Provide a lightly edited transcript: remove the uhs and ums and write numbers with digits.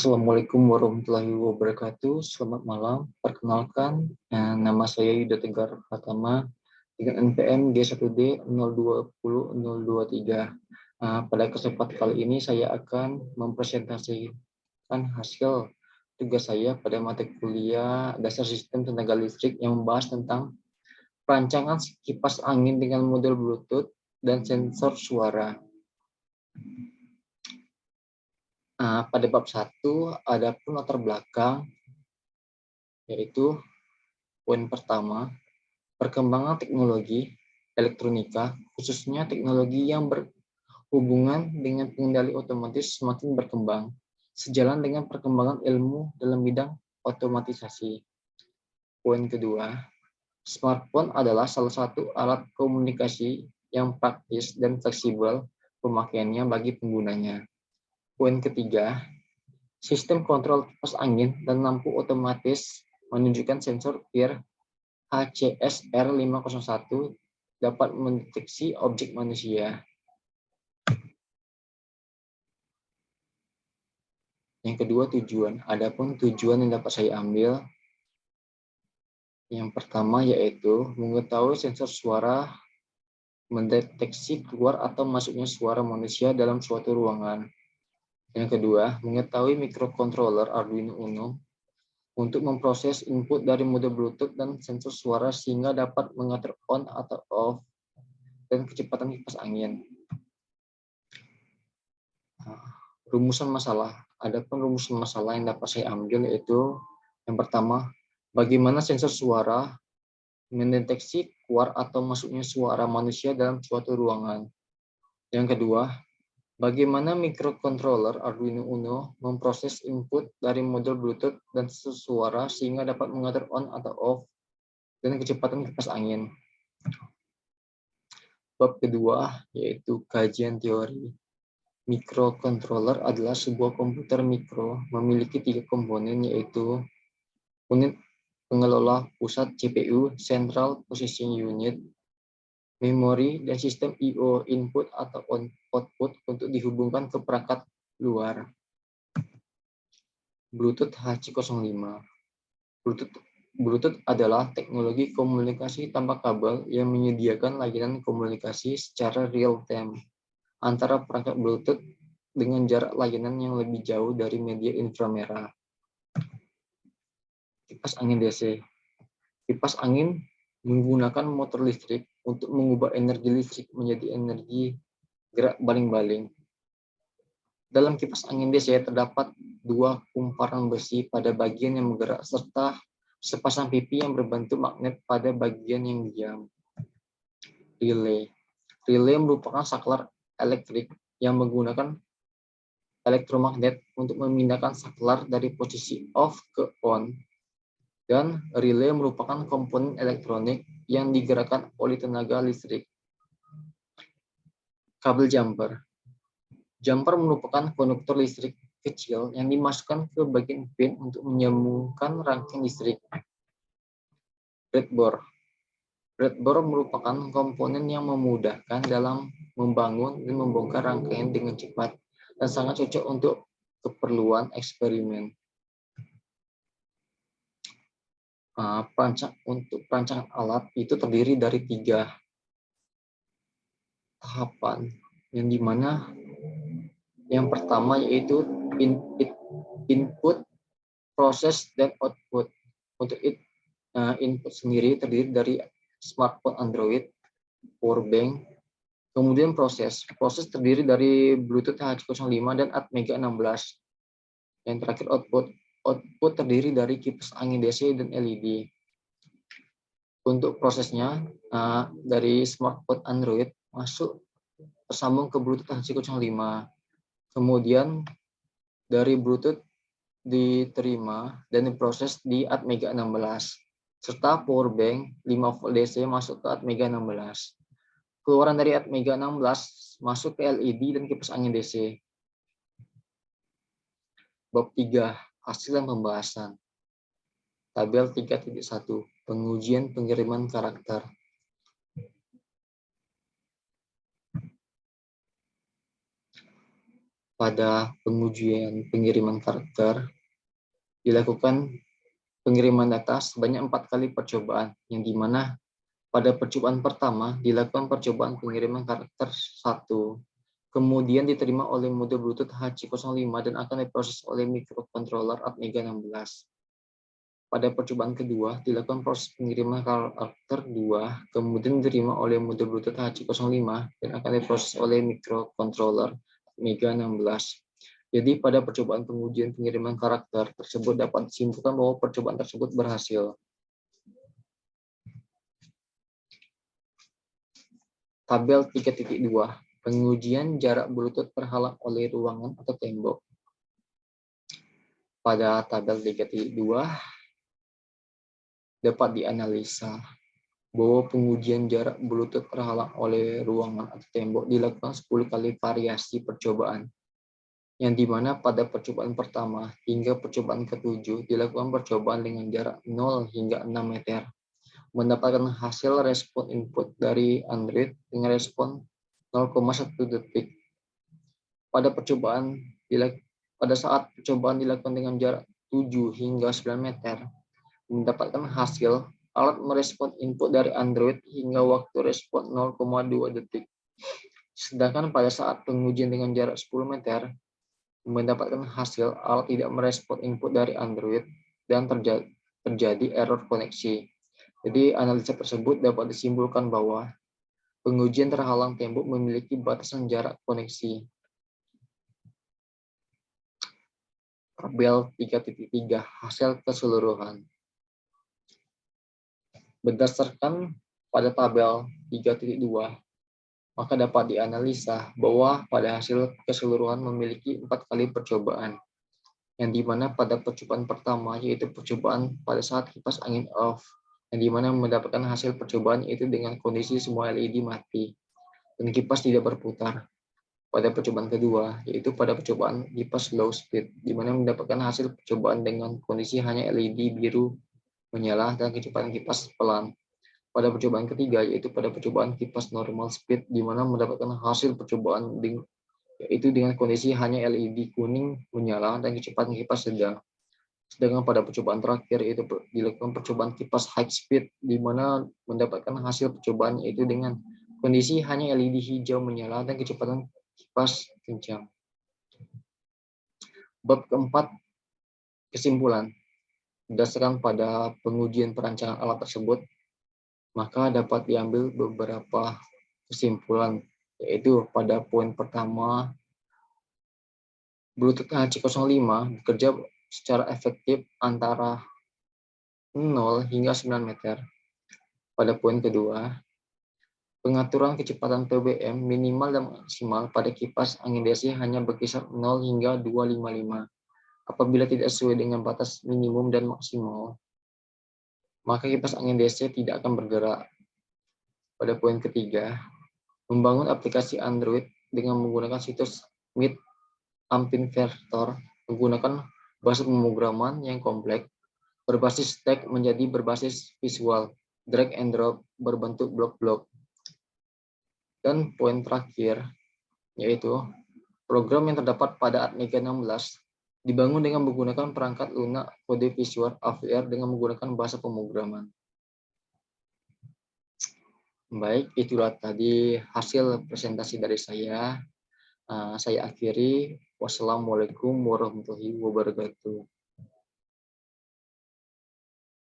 Assalamualaikum warahmatullahi wabarakatuh. Selamat malam. Perkenalkan, nama saya Yuda Tegar Pratama dengan NPM G1D 020023. Pada kesempatan kali ini saya akan mempresentasikan hasil tugas saya pada mata kuliah Dasar Sistem Tenaga Listrik yang membahas tentang perancangan kipas angin dengan model Bluetooth dan sensor suara. Pada bab 1 ada pun latar belakang, yaitu poin pertama, perkembangan teknologi elektronika, khususnya teknologi yang berhubungan dengan pengendali otomatis semakin berkembang, sejalan dengan perkembangan ilmu dalam bidang otomatisasi. Poin kedua, smartphone adalah salah satu alat komunikasi yang praktis dan fleksibel pemakaiannya bagi penggunanya. Poin ketiga, sistem kontrol kipas angin dan lampu otomatis menunjukkan sensor PIR HCSR501 dapat mendeteksi objek manusia. Yang kedua, tujuan. Adapun tujuan yang dapat saya ambil, yang pertama yaitu mengetahui sensor suara mendeteksi keluar atau masuknya suara manusia dalam suatu ruangan. Yang kedua, mengetahui microcontroller Arduino Uno untuk memproses input dari model Bluetooth dan sensor suara sehingga dapat mengatur on atau off dan kecepatan kipas angin. Rumusan masalah. Adapun rumusan masalah yang dapat saya ambil yaitu yang pertama, bagaimana sensor suara mendeteksi keluar atau masuknya suara manusia dalam suatu ruangan. Yang kedua, bagaimana microcontroller Arduino Uno memproses input dari model Bluetooth dan suara sehingga dapat mengatur on atau off dan kecepatan kipas angin. Bab kedua yaitu kajian teori. Microcontroller adalah sebuah komputer mikro memiliki 3 komponen yaitu unit pengelola pusat CPU, Central Processing Unit, memori, dan sistem I/O input atau output untuk dihubungkan ke perangkat luar. Bluetooth HC05. Bluetooth adalah teknologi komunikasi tanpa kabel yang menyediakan layanan komunikasi secara real-time antara perangkat Bluetooth dengan jarak layanan yang lebih jauh dari media inframerah. Kipas angin DC. Kipas angin menggunakan motor listrik untuk mengubah energi listrik menjadi energi gerak baling-baling. Dalam kipas angin DC terdapat 2 kumparan besi pada bagian yang bergerak serta sepasang pipi yang berbentuk magnet pada bagian yang diam. Relay. Relay merupakan saklar elektrik yang menggunakan elektromagnet untuk memindahkan saklar dari posisi off ke on. Dan relay merupakan komponen elektronik yang digerakkan oleh tenaga listrik. Kabel jumper. Jumper merupakan konduktor listrik kecil yang dimasukkan ke bagian pin untuk menyambungkan rangkaian listrik. Breadboard. Breadboard merupakan komponen yang memudahkan dalam membangun dan membongkar rangkaian dengan cepat dan sangat cocok untuk keperluan eksperimen. Untuk perancangan alat itu terdiri dari 3 tahapan, yang dimana yang pertama yaitu input, proses, dan output. Untuk input sendiri terdiri dari smartphone Android, powerbank, kemudian proses terdiri dari Bluetooth HC05 dan Atmega 16. Yang terakhir output terdiri dari kipas angin DC dan LED. Untuk prosesnya dari smartphone Android masuk tersambung ke Bluetooth HC05. Kemudian dari Bluetooth diterima dan diproses di Atmega 16. Serta powerbank 5 volt DC masuk ke Atmega 16. Keluaran dari Atmega 16 masuk ke LED dan kipas angin DC. Bab 3. Hasil dan pembahasan. Tabel 3.1. Pengujian pengiriman karakter. pada pengujian pengiriman karakter dilakukan pengiriman data sebanyak 4 kali percobaan, yang dimana pada percobaan pertama dilakukan percobaan pengiriman karakter 1, kemudian diterima oleh modul Bluetooth HC05 dan akan diproses oleh microcontroller Atmega 16. Pada percobaan kedua dilakukan proses pengiriman karakter 2, kemudian diterima oleh modul Bluetooth HC05 dan akan diproses oleh microcontroller Atmega 16. Jadi pada percobaan pengujian pengiriman karakter tersebut dapat disimpulkan bahwa percobaan tersebut berhasil. Tabel 3.2, pengujian jarak Bluetooth terhalang oleh ruangan atau tembok. Pada tabel 3.2 dapat dianalisa bahwa pengujian jarak Bluetooth terhalang oleh ruangan atau tembok dilakukan 10 kali variasi percobaan, yang dimana pada percobaan pertama hingga percobaan ke-7 dilakukan percobaan dengan jarak 0 hingga 6 meter, mendapatkan hasil respon input dari Android dengan respon 0,1 detik. Pada saat percobaan dilakukan dengan jarak 7 hingga 9 meter, mendapatkan hasil alat merespon input dari Android hingga waktu respon 0,2 detik. Sedangkan pada saat pengujian dengan jarak 10 meter, mendapatkan hasil alat tidak merespon input dari Android dan terjadi error koneksi. Jadi analisa tersebut dapat disimpulkan bahwa pengujian terhalang tembok memiliki batasan jarak koneksi. Tabel 3.3, hasil keseluruhan. Berdasarkan pada tabel 3.2, maka dapat dianalisa bahwa pada hasil keseluruhan memiliki 4 kali percobaan, yang dimana pada percobaan pertama yaitu percobaan pada saat kipas angin off, yang dimana mendapatkan hasil percobaan itu dengan kondisi semua LED mati dan kipas tidak berputar. Pada percobaan kedua yaitu pada percobaan kipas low speed, di mana mendapatkan hasil percobaan dengan kondisi hanya LED biru menyala dan kecepatan kipas pelan. Pada percobaan ketiga yaitu pada percobaan kipas normal speed, di mana mendapatkan hasil percobaan yaitu dengan kondisi hanya LED kuning menyala dan kecepatan kipas sedang. Sedangkan pada percobaan terakhir yaitu dilakukan percobaan kipas high speed, di mana mendapatkan hasil percobaan yaitu dengan kondisi hanya LED hijau menyala dan kecepatan kipas kencang. Bab keempat, kesimpulan. Berdasarkan pada pengujian perancangan alat tersebut, maka dapat diambil beberapa kesimpulan, yaitu pada poin pertama, Bluetooth HC05 bekerja secara efektif antara 0 hingga 9 meter. Pada poin kedua, pengaturan kecepatan PWM minimal dan maksimal pada kipas angin DC hanya berkisar 0 hingga 255. Apabila tidak sesuai dengan batas minimum dan maksimal, maka kipas angin DC tidak akan bergerak. Pada poin ketiga, membangun aplikasi Android dengan menggunakan situs Meet Ampinvertor menggunakan bahasa pemrograman yang kompleks, berbasis teks menjadi berbasis visual, drag and drop berbentuk blok-blok. Dan poin terakhir, yaitu program yang terdapat pada Atmega 16 dibangun dengan menggunakan perangkat lunak kode visual AVR dengan menggunakan bahasa pemrograman. Baik, itulah tadi hasil presentasi dari saya. Saya akhiri. Wassalamualaikum warahmatullahi wabarakatuh.